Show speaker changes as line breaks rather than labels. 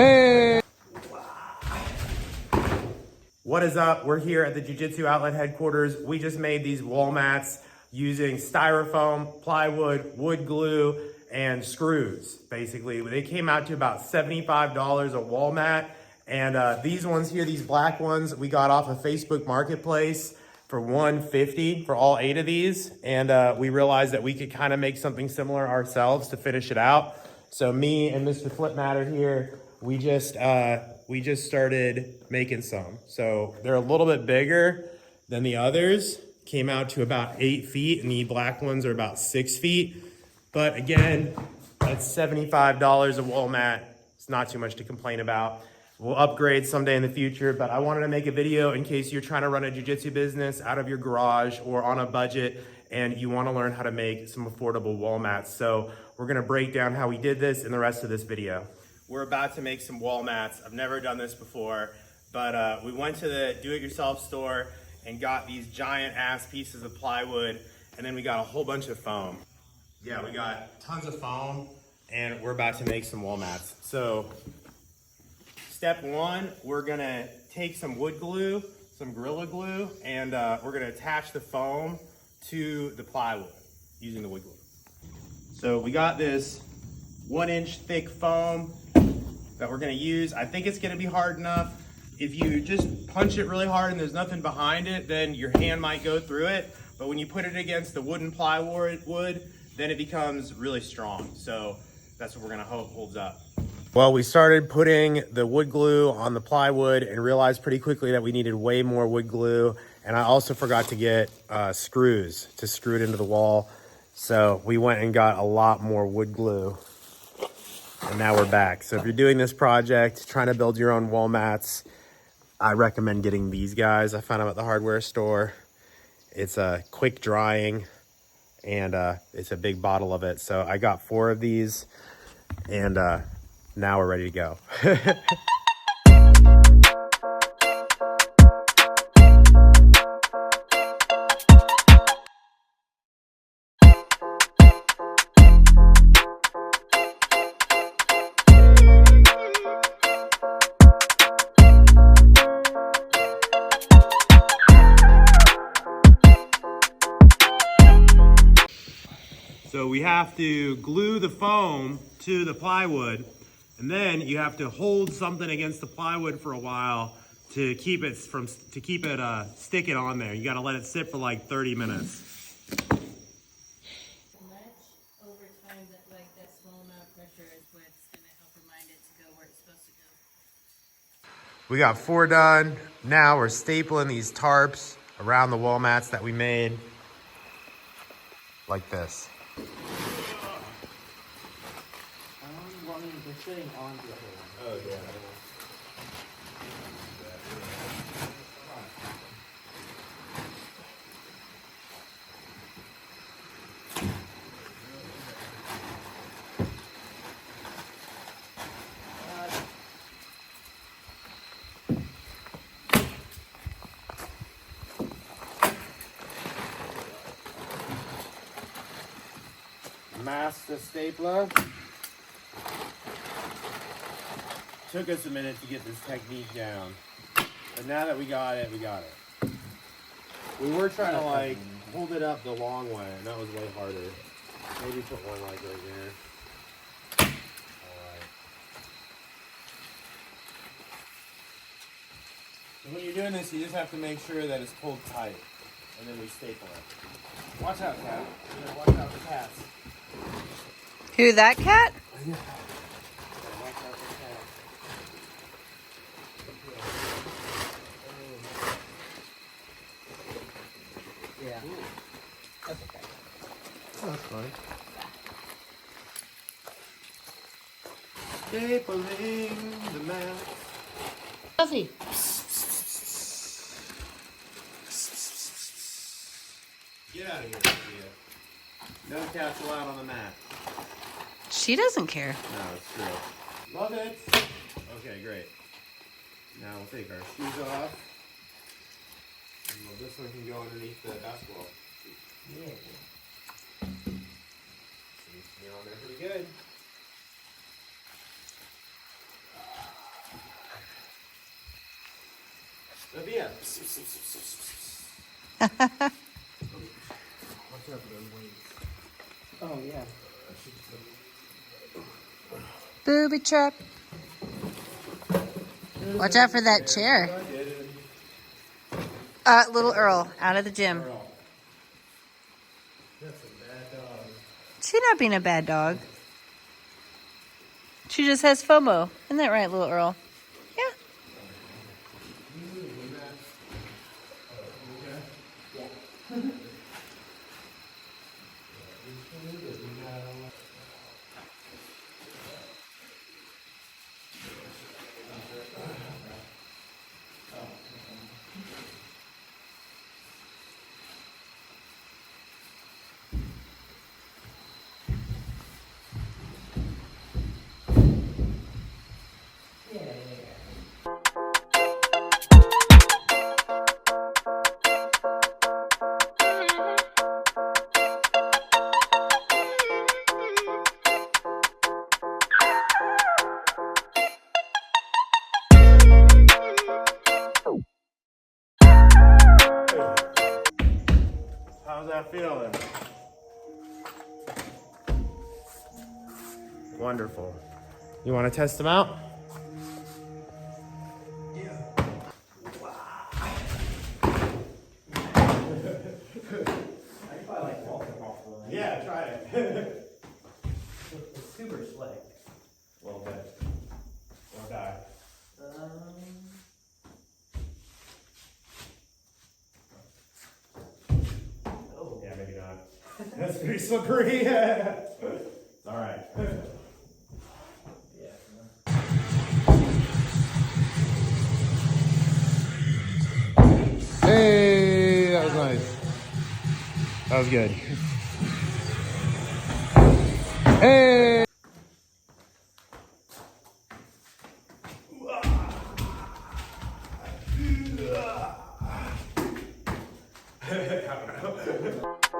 Hey!
What is up? We're here at the Jiu-Jitsu outlet headquarters. We just made these wall mats using styrofoam, plywood, wood glue, and screws. Basically, they came out to about $75 a wall mat. And these ones here, these black ones, we got off of Facebook Marketplace for $150 for all 8 of these. And we realized that we could kind of make something similar ourselves to finish it out. So me and Mr. Flipmatter here, we just started making some. So they're a little bit bigger than the others. Came out to about 8 feet, and the black ones are about 6 feet. But again, that's $75 a wall mat. It's not too much to complain about. We'll upgrade someday in the future, but I wanted to make a video in case you're trying to run a jiu-jitsu business out of your garage or on a budget and you want to learn how to make some affordable wall mats. So we're going to break down how we did this in the rest of this video. We're about to make some wall mats. I've never done this before, but we went to the do-it-yourself store and got these giant ass pieces of plywood, and then we got a whole bunch of foam. Yeah, we got tons of foam, and we're about to make some wall mats. So step one, we're gonna take some wood glue, some Gorilla Glue, and we're gonna attach the foam to the plywood using the wood glue. So we got this 1-inch thick foam that we're gonna use. I think it's gonna be hard enough. If you just punch it really hard and there's nothing behind it, then your hand might go through it. But when you put it against the wooden plywood, then it becomes really strong. So that's what we're gonna hope holds up. Well, we started putting the wood glue on the plywood and realized pretty quickly that we needed way more wood glue. And I also forgot to get screws to screw it into the wall. So we went and got a lot more wood glue. And now we're back. So if you're doing this project, trying to build your own wall mats, I recommend getting these guys. I found them at the hardware store. It's a quick drying, and it's a big bottle of it. So I got 4 of these, and now we're ready to go. So we have to glue the foam to the plywood, and then you have to hold something against the plywood for a while to keep it sticking on there. You got to let it sit for like 30 minutes.
Over time, that small amount of pressure is what's going to help remind it to go where it's supposed to go.
We got 4 done. Now we're stapling these tarps around the wall mats that we made like this.
They're sitting on the other one.
Oh, yeah. Master stapler. Took us a minute to get this technique down, but now that we got it, we got it. We were trying to like hold it up the long way, and that was way harder. Maybe put one like right there. Alright. So when you're doing this, you just have to make sure that it's pulled tight, and then we staple it. Watch out, cat. Yeah, watch out for cats.
Who, that cat?
Yeah.
Yeah. That's okay.
Oh, that's fine. Stapling the mat.
Fuzzy.
Get out of here, Sophia. No cats allowed on the mat.
She doesn't care.
No, it's true. Love it. Okay, great. Now we'll take our shoes off. And this one can go underneath the basketball. Yeah. Seems to be on there pretty good. Olivia.
Oh yeah.
Booby trap. Watch out for that chair. Little Earl, out of the gym.
That's a bad dog.
She's not being a bad dog. She just has FOMO. Isn't that right, little Earl? Yeah.
How's that feeling? Wonderful. You want to test them out? Yeah, try it.
It's super slick.
A little bit. Won't die.
Oh.
Yeah, maybe not. That's pretty slippery. All right.
Yeah.
Hey, that was nice. That was good. Hey. I don't know.